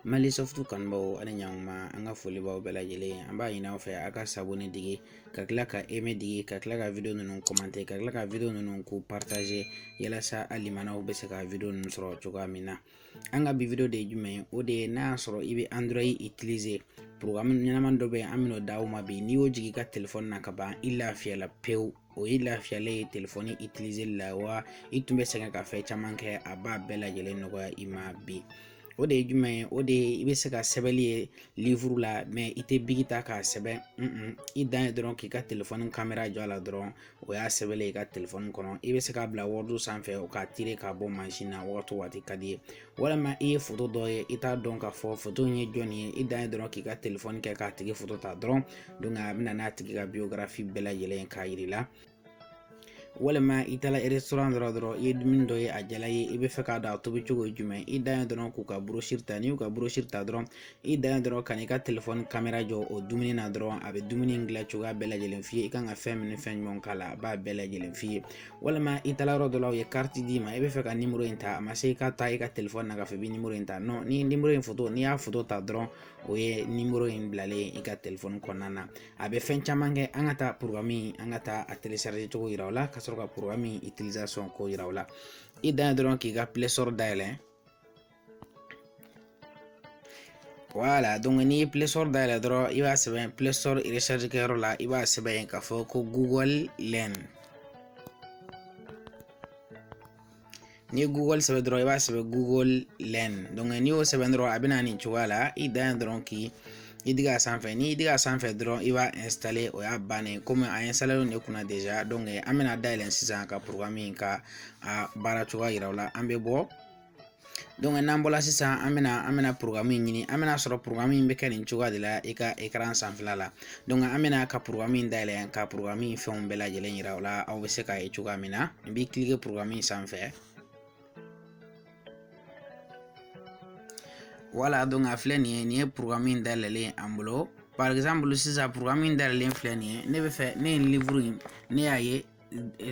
Malisoft kanbaw ani nyangma anga foli baw bela jele amba ina fe aka sabone digi ka kila ka eme digi ka kila ka video nunu commenter ka kila ka video nunu ku partager yala sa alimanaw be se ka video nunu soro coga mina anga bi video de jume o de na soro ibe Android utiliser programme nyanaman do be amino dawma bi ni o jigi ka telephone na ka ba illa fi la peu o illa fi la telephone utiliser la wa itumbe se ka fe chamanke aba bela jele no ima bi o de jume o de ibe se ka sebeli livre la mais ite bigita ka sebe i dan dron ki ka telephone camera jo la dron o ya sebele ka telephone kono ibe se ka bla word sanfɛ o ka tire ka bo machine na wati kadi wala ma i photo do ye ita don ka fo photo nye joni i dan dron ki ka telephone ke ka tigi photo ta dron donc abina na tigi ka biographie bela yelen ka yirila wala ma itala restaurant dro min do ye ajala ye ibe feka da to bi jogo jume i dan dron ku ka brochure ta ni ka brochure ta dron i dan dron kan ka telephone camera jo o dumuni na dron abe dumuni ngla chuga bela jelen fi kan ga fem ni fen mon kala ba bela jelen fi wala ma itala ro do law ye carte di ma ibe feka numéro inta ma se ka ta ka telephone na ga fe bi numéro inta no ni numéro in photo ni ya photo ta dron o ye numéro in blale i ka telephone konana abe fen chamange angata programme angata a télécharger to irawla ka programme utilisation ko yirawla i dan dron ki ga Play Store daile voilà donc ni Play Store daile dron i ba sebe Play Store recharge ke la i ba sebe ka fo ko Google Len ni Google sebe dron i ba sebe Google Len donc ni o sebe dron abina ni chuwala i dan dron ki idiga sanfɛ ni idiga sanfɛ dron i b'a installer o y'a bannen comme a installer ne kunna déjà donc amena dayɛlɛ sisan ka programme ka a baara cogoya yira la an bɛ bɔ donc n'an bɔla sisan amena programme ɲini amena sɔrɔ programme bɛ kɛ nin cogoya de la i ka écran sanfɛla la donc amena ka programme dayɛlɛ ka programme fɛnw bɛɛ lajɛlen yira la aw bɛ se ka ye cogoya min na n bɛ cliquer programme sanfɛ. Voilà donc a filɛ nin ye programme dayɛlɛlen an bolo par exemple sisan programme dayɛlɛlen filɛ nin ye ne bɛ fɛ ne ye livre in ne y'a ye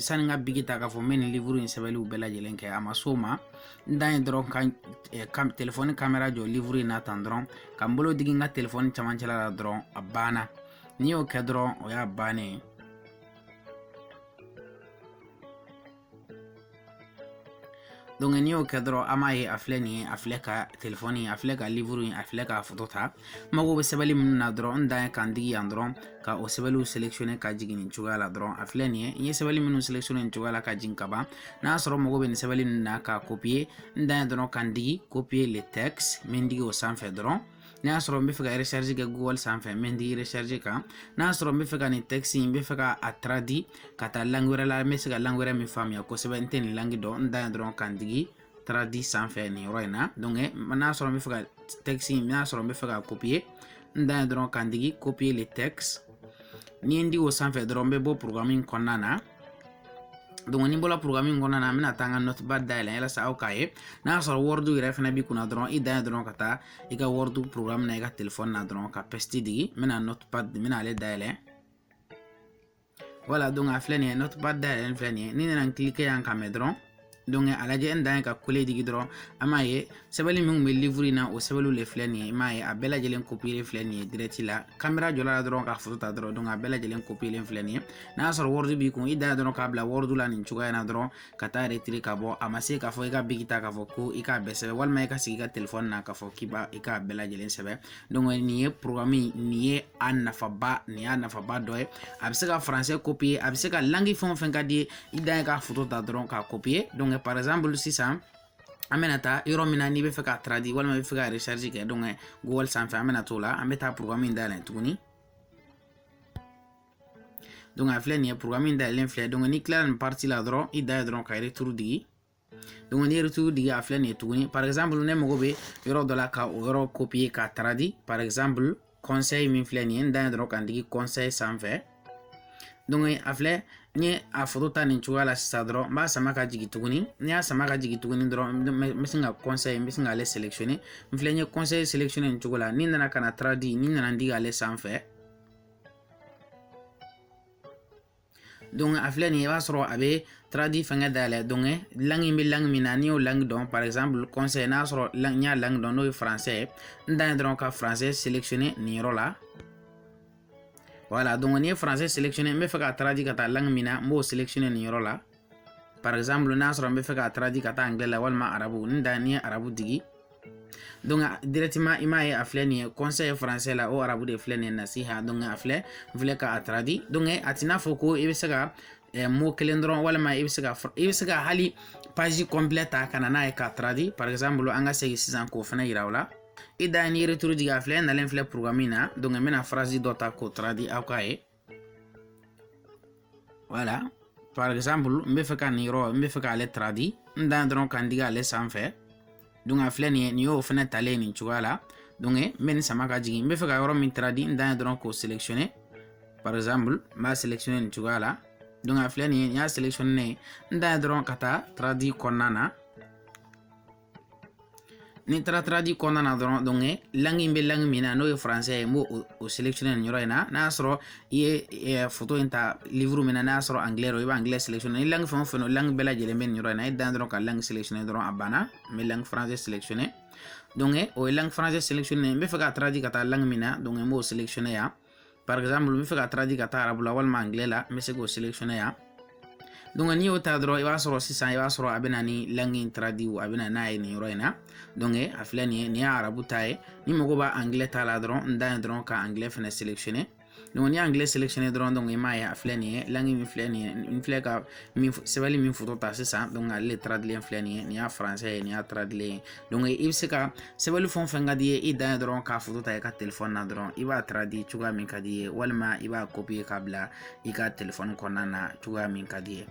sani ka bigi ta k'a fɔ n bɛ nin livre in sɛbɛnniw bɛɛ lajɛlen kɛ a ma s'o ma n dan ye dɔrɔn ka téléphone camera jɔ livre in na tan dɔrɔn ka n bolo digi n ka téléphone camancɛla la dɔrɔn a banna n'i y'o kɛ dɔrɔn o y'a bannen. Donc ni o kedro amaye afle ni afle ka telephone afle ka livre afle ka photo ta mago be sebali mun na dro nda kan digi andro ka o sebelu sélectionner ka jigini chuga la dro afle ni ye sebali mun sélectionner chuga la ka jin kaba na soro mago be sebali na ka copier nda dro kan digi copier les textes men digi o sanfɛ dro n'a sɔrɔ n bɛ fɛ ka recharge kɛ Google sanfɛ n bɛ digi recharge kan n'a sɔrɔ n bɛ fɛ ka nin texte n bɛ fɛ ka a traduit ka taa langue wɛrɛ la n bɛ se ka langue wɛrɛ min faamuya kosɛbɛ n tɛ nin langue dɔn n dan ye dɔrɔn kan digi traduit sanfɛ nin yɔrɔ in na donc n'a sɔrɔ n bɛ fɛ ka texte n'a sɔrɔ n bɛ fɛ ka copier n dan ye dɔrɔn kan digi copier les textes ni n digi o sanfɛ dɔrɔn n bɛ bɔ programme kɔnɔna na. Donc ni bola programme ngona na mina tanga notepad dayɛlɛ yala sa aw k'a ye n'a sɔrɔ word yɛrɛ fana b'i kunna dɔrɔn i dan ye dɔrɔn ka taa i ka word programme na i ka téléphone na dɔrɔn ka paste digi mina notepad mina ale dayɛlɛ voilà donc a filɛ nin ye notepad dayɛlɛ filɛ nin ye ni nana cliquer yan kan mɛn dɔrɔn donc a lajɛ n dan ye ka coller digi dɔrɔn an m'a ye sɛbɛnni min bɛ livre in na o sɛbɛnniw le filɛ nin ye i m'a ye a bɛɛ lajɛlen copier filɛ nin ye direct la caméra jɔla la dɔrɔn ka photo ta dɔrɔn donc a bɛɛ lajɛlen copier filɛ nin ye n'a sɔrɔ word b'i kun i dan ye dɔrɔn k'a bila word la nin cogoya in na dɔrɔn ka taa retrait ka bɔ a ma se k'a fɔ i ka bigi ta k'a fɔ ko i k'a bɛɛ sɛbɛn walima i ka sigi i ka téléphone na k'a fɔ k'i b'a i k'a bɛɛ lajɛlen sɛbɛn donc nin ye programme nin ye a nafaba nin y'a nafaba dɔ ye a bɛ se ka français copier a bɛ se ka langue fɛn o fɛn ka di ye i dan ye ka photo ta dɔrɔn k'a copier donc par exemple sisan an bɛna taa yɔrɔ min na n'i bɛ fɛ ka traduit walima i bɛ fɛ ka recharge kɛ donc Google sanfɛ an bɛna t'o la an bɛ taa programme in dayɛlɛ tuguni donc a filɛ nin ye programme in dayɛlɛlen filɛ donc n'i tilala nin partie la dɔrɔn i dan ye dɔrɔn ka retour digi donc ni retour digi a filɛ nin ye tuguni par exemple ne mago bɛ yɔrɔ dɔ la ka o yɔrɔ copier ka traduit par exemple conseil min filɛ nin ye n dan ye dɔrɔn ka digi conseil sanfɛ donc a filɛ n ye a photo ta nin cogoya la sisan dɔrɔn n b'a sama ka jigin tuguni n'i y'a sama ka jigin tuguni dɔrɔn n bɛ se ka conseil n bɛ se k'ale sélectionner n filɛ n ye conseil sélectionner nin cogo la n'i nana ka na traduit n'i nana digi ale sanfɛ donc afle ni va soro abe tradi fanga dale donc langue mi langue minani o langue don par exemple conseil na soro nya langue don no français ndan donc ka français sélectionner ni rola. Voilà, donc on est français sélectionné, mais fait qu'à traduire kata langue mina, mo sélectionné ni là. Par exemple, na sera me fait qu'à traduire kata anglais la walma arabu, nda ni arabu digi. Donc directement ima a flé ni conseil français la o arabu de flé ni nasiha, donc a flé vle ka traduire. Donc atina foko e sega mo kelendron walma e sega hali page complète kana na ka traduire. Par exemple, anga segi 6 ko fana irawla. Et dans les retours du gafle, dans l'inflé programmina, donc on a phrase d'autre que traduit à quoi. Voilà. Par exemple, me fait qu'un niro, me fait qu'elle traduit, dans un candidat les sans fait. Donc à flé ni au fenêtre allé ni tu vois là. Donc men sama kaji, me fait qu'un mi traduit dans un ko sélectionné. Par exemple, ma sélectionné ni tu vois là. Donc à flé ni a sélectionné dans un kata traduit konana. Ni tradi kona dron donc langue be langue mina no français mo o sélectionner nyoro na soro ye photo inta livre mina na soro anglais ro ba anglais sélectionner langue fon langue bela jele men nyoro na dan dron ka langue sélectionner dron abana mais langue français sélectionner donc o langue français sélectionner be fa tradi kata langue mina donc mo sélectionner ya par exemple be fa tradi kata arabu la wal ma anglais la mais c'est go sélectionner ya. Donc ni o tadro i va soro sisan i va soro abena ni langue tradi ou abena na ni roina donc afle ni arabu taye ni mogo ba anglais ta la dron ndan dron ka anglais fene sélectionner donc ni anglais sélectionner dron donc ma ya afle ni langue mi fle ni fle ka mi sebali mi photo ta sisan donc le tradi fle ni a français ni a tradi donc i se ka sebali fon fenga die i dan dron ka photo ta ka téléphone na dron i va tradi chuga min ka die walma i va copier kabla i ka téléphone konana chuga min ka die.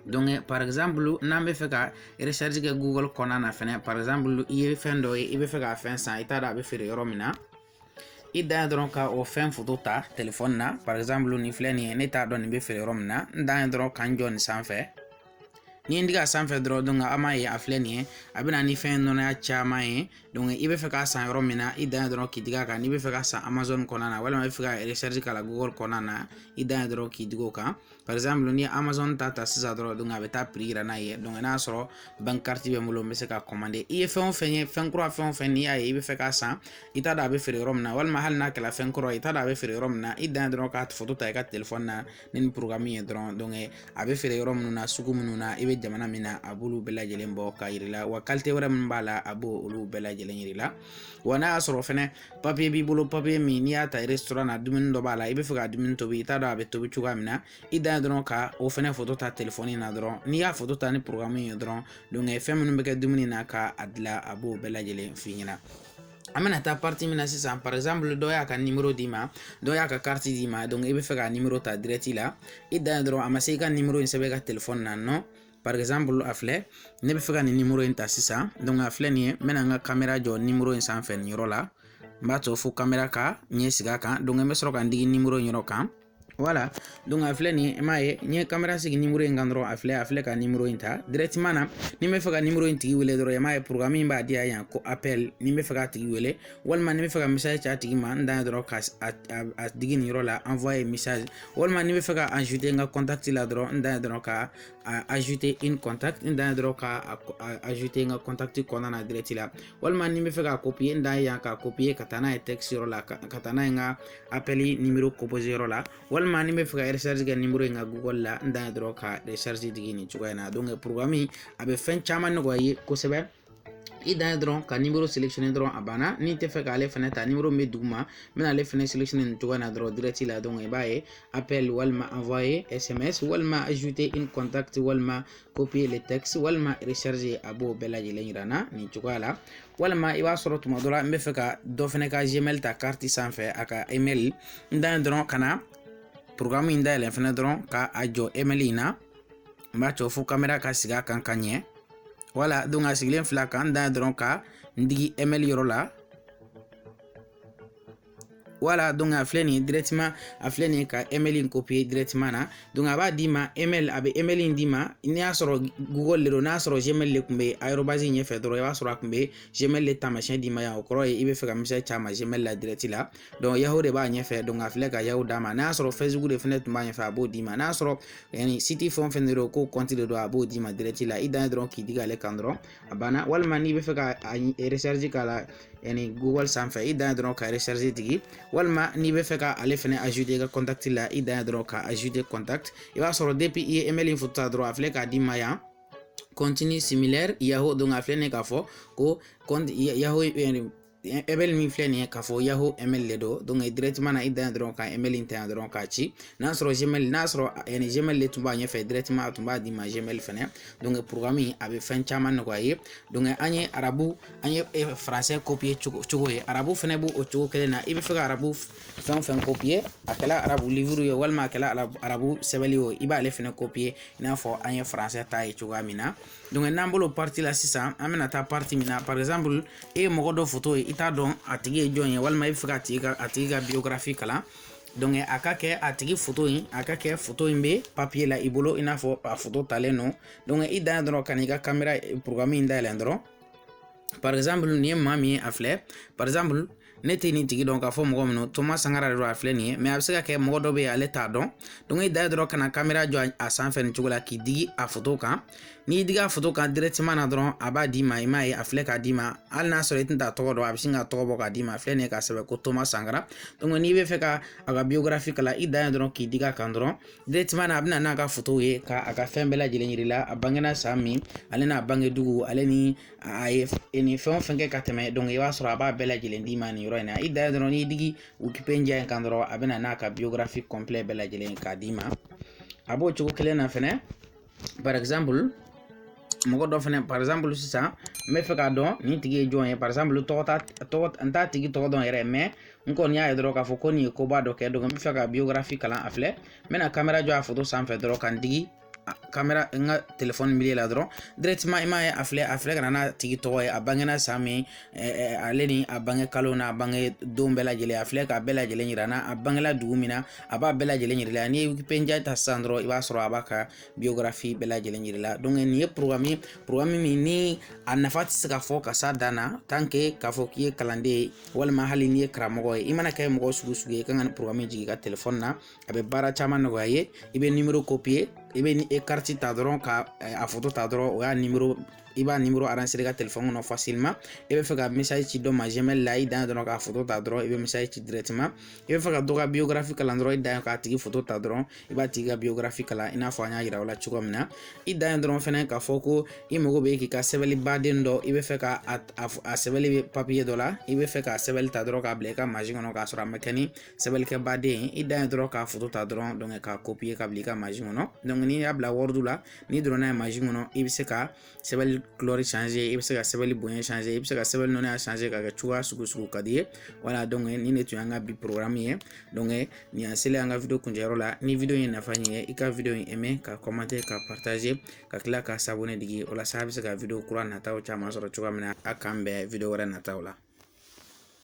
Donc par exemple nambe feka recherche ke Google konana fene par exemple i fendo i be feka fen sa ita da be fere romina i da dron ka o fen photo ta téléphone na par exemple ni fleni ne ta don be fere romina nda dron kan jon sanfé ni indiga sanfé dron donc ama ye afleni abina ni fen non ya chama ye donc i be feka san romina i da dron ki diga ka ni be feka sa Amazon konana wala be feka recherche ka la Google konana i da dron ki digo ka. Par exemple ni Amazon tata sisa dro donc avec ta prix na ye donc na soro bank carte be mulo me se ka commander i fe on fenye fen kro fe on fenye ay be fe ka sa ita da be fere rom na wal mahal na kala fen kro ita da be fere rom na i dan dro ka photo ta ka téléphone na nin programme dron donc abe fere rom na sugu na i be jamana mina abulu bela jelen bo ka yirila wa qualité wara min bala abo ulu bela jelen yirila wana soro fene papier bi bolo papier mi ni ata restaurant na dumin do bala i be fe ka dumin to bi ita da be to bi chuga mina i dan dron ka o fene photo ta téléphone na dron ni ya photo ta ni programme dron donc fem nu be ka dumuni na ka adla abo bela jelen finyina amena ta partie mina sisan par exemple do ya ka numéro dima do ya ka carte dima donc ibe fe ka numéro ta direct la i dan dron amase ka numéro in sebe ka téléphone na non par exemple afle ne be fe ka ni numéro in ta sisan donc afle ni mena nga caméra jo numéro in san fe ni rola mbato fo caméra ka nye siga kan donc me soro kan digi numéro nyoro kan. Voilà, donc afle ni maye ni caméra sigi numéro ngandro afle ka numéro inta directement na ni me faga numéro inti wele dro maye programme ba dia yan ko appel ni me faga tigi wele walma ni me faga message chat tigi man dan dro ka a digi ni rola envoyer message walma ni me faga ajouter nga contact la dro dan dro ka ajouter une contact dan dro ka ajouter nga contact konana direct la walma ni me faga copier dan yan ka copier katana texte rola katana nga appeli numéro composé rola walma ni me fika recherche ga numéro nga Google la nda dro ka recherche digi ni chugana donc programme abe fen chama no goyi ko sebe i dan dron ka numéro sélectionné dron abana ni te feka ale fenêtre numéro me duguma mena ale fenêtre sélectionné chugana dro direct la donc e baye appel walma envoyer SMS walma ajouter une contact walma copier le texte walma recharger abo bela jelenirana ni chugala walma iba soro tuma dola me feka do fene ka Gmail ta carte sans fait aka email nda dron kana programme inda ele fene dron ka ajo emailina mbacho fu camera ka siga kan kanye wala dunga sigilen fla kan da dron ka ndigi email yoro la voilà donc a filɛ nin directement a filɛ nin ka email in copier directement na donc a b'a di ma email a bɛ email in di ma n'i y'a sɔrɔ Google le don n'a sɔrɔ Gmail le kun bɛ arobase ɲɛfɛ dɔrɔn i b'a sɔrɔ a kun bɛ Gmail le taamasiyɛn di ma yan o kɔrɔ ye i bɛ fɛ ka message ci a ma Gmail la direct la donc Yahoo de b'a ɲɛfɛ donc a filɛ ka Yahoo d'a ma n'a sɔrɔ Facebook de fɛnɛ tun b'a ɲɛfɛ a b'o di ma n'a sɔrɔ yani site fɛn o fɛn de don ko compte de don a b'o di ma direct la i dan ye dɔrɔn k'i digi ale kan dɔrɔn a banna walima n'i bɛ fɛ ka recharge k'a la yani Google sanfɛ i dan ye dɔrɔn ka recharge digi walima n'i bɛ fɛ ka ale fɛnɛ ajouter i ka contact la i dan ye dɔrɔn ka ajouter contact i b'a sɔrɔ depuis i ye email in photo ta dɔrɔn a filɛ k'a di ma yan contenu similaire Yahoo donc a filɛ nin k'a fɔ ko compte Yahoo email min filɛ nin ye k'a fɔ Yahoo email le don donc directement na i dan ye dɔrɔn ka email in ta yan dɔrɔn k'a ci n'a sɔrɔ Gmail n'a sɔrɔ yani Gmail le tun b'a ɲɛfɛ directement a tun b'a di ma Gmail fɛnɛ donc programme in a bɛ fɛn caman nɔgɔya ye donc an ye arabu an ye français copier cogo ye arabu fɛnɛ b'o cogo kelen na i bɛ fɛ ka arabu fɛn o fɛn copier a kɛla arabu livre ye walima a kɛla arabu sɛbɛnni ye i b'ale fɛnɛ copier i n'a fɔ an ye français ta ye cogoya min na donc n'an bolo partie la sisan an bɛna taa partie min na par exemple e ye mɔgɔ dɔ photo ye i t'a dɔn a tigi ye jɔn ye walima i bɛ fɛ ka a tigi ka biographie kalan donc a ka kɛ a tigi photo in a ka kɛ photo in bɛ papier la i bolo i n'a fɔ a photo talen don donc i dan ye dɔrɔn ka n'i ka caméra programme in dayɛlɛ dɔrɔn par exemple nin ye maa min ye a filɛ par exemple ne tɛ nin tigi dɔn k'a fɔ mɔgɔ min don Thomas Sankara de don a filɛ nin ye mais a bɛ se ka kɛ mɔgɔ dɔ bɛ yen ale t'a dɔn donc i dan ye dɔrɔn ka na caméra jɔ a sanfɛ nin cogo la k'i digi a photo kan n'i digi a photo kan directement na dɔrɔn a b'a d'i ma i m'a ye a filɛ k'a d'i ma hali n'a sɔrɔ i tɛ t'a tɔgɔ dɔn a bɛ sin ka tɔgɔ bɔ k'a d'i ma a filɛ nin ye k'a sɛbɛn ko Thomas Sankara donc n'i bɛ fɛ ka a ka biographie kalan i dan ye dɔrɔn k'i digi a kan dɔrɔn directement na a bɛna n'a ka photo ye ka a ka fɛn bɛɛ lajɛlen yir'i la a bangena san min ale n'a bange dugu ale ni a ye nin fɛn o fɛn kɛ ka tɛmɛ donc i b'a sɔrɔ a b'a bɛɛ lajɛlen d'i ma nin yɔrɔ in na i dan ye dɔrɔn n'i digi Wikipedia in kan dɔrɔn a bɛna n'a ka biographie complet bɛɛ lajɛlen k'a d'i ma a b'o cogo kelen na fɛnɛ par exemple mɔgɔ dɔ fɛnɛ par exemple sisan n bɛ fɛ k'a dɔn nin tigi ye jɔn ye par exemple n t'a tigi tɔgɔ dɔn yɛrɛ mais n kɔni y'a ye dɔrɔn k'a fɔ ko nin ye koba dɔ kɛ donc n bɛ fɛ ka biographie kalan a filɛ n bɛna caméra jɔ a photo sanfɛ dɔrɔn ka n digi caméra n ka téléphone milieu la dɔrɔn directement i m'a ye a filɛ ka na n'a tigi tɔgɔ ye a bangena san min ale ni a bange kalo n'a bange don bɛɛ lajɛlen a filɛ k'a bɛɛ lajɛlen yira na a bangela dugu min na a b'a bɛɛ lajɛlen yira la n'i ye Wikipedia ta sisan dɔrɔn i b'a sɔrɔ a b'a ka biographie bɛɛ lajɛlen yira la donc nin ye programme min ni a nafa tɛ se ka fɔ ka s'a dan na tant que k'a fɔ k'i ye kalanden ye walima hali n'i ye karamɔgɔ ye i mana kɛ mɔgɔ sugu sugu ye i kan ka nin programme jigin i ka téléphone na a bɛ baara caman nɔgɔya ye i bɛ numéro copier i bɛ ni carte ta dɔrɔn ka a photo ta dɔrɔn o y'a numéro i b'a numéro enregistrer i ka téléphone kɔnɔ facilement i bɛ fɛ ka message ci dɔ ma Gmail la i dan ye dɔrɔn k'a photo ta dɔrɔn i bɛ message ci directement i bɛ fɛ ka dɔ ka biographie kalan dɔrɔn i dan ye k'a tigi photo ta dɔrɔn i b'a tigi ka biographie kalan i n'a fɔ an y'a yira aw la cogo min na i dan ye dɔrɔn fɛnɛ k'a fɔ ko i mago bɛ k'i ka sɛbɛnni baden dɔ i bɛ fɛ ka a sɛbɛnni bɛ papier dɔ la i bɛ fɛ ka sɛbɛnni ta dɔrɔn k'a bila i ka machine kɔnɔ k'a sɔrɔ a ma kɛ ni sɛbɛnnikɛ baden ye i dan ye dɔrɔn k'a photo ta dɔrɔn donc k'a copier ka bila i ka machine kɔnɔ donc n'i y'a bila Word la n'i donna n'a ye machine kɔnɔ i bɛ se ka sɛbɛnni couleur changer i bɛ se ka sɛbɛnni bonya changer i bɛ se ka sɛbɛnni nɔnɔya changer k'a kɛ cogoya sugu sugu ka di ye voilà donc nin de tun y'an ka bi programme ye donc nin y'an selen an ka video kuncɛyɔrɔ la ni video in nafa ɲɛ i ka video in aimer ka commenter ka partager ka tila ka s'abonner digi walasa a bɛ se ka video kura nataw caman sɔrɔ cogoya min na a k'an bɛn video wɛrɛ nataw la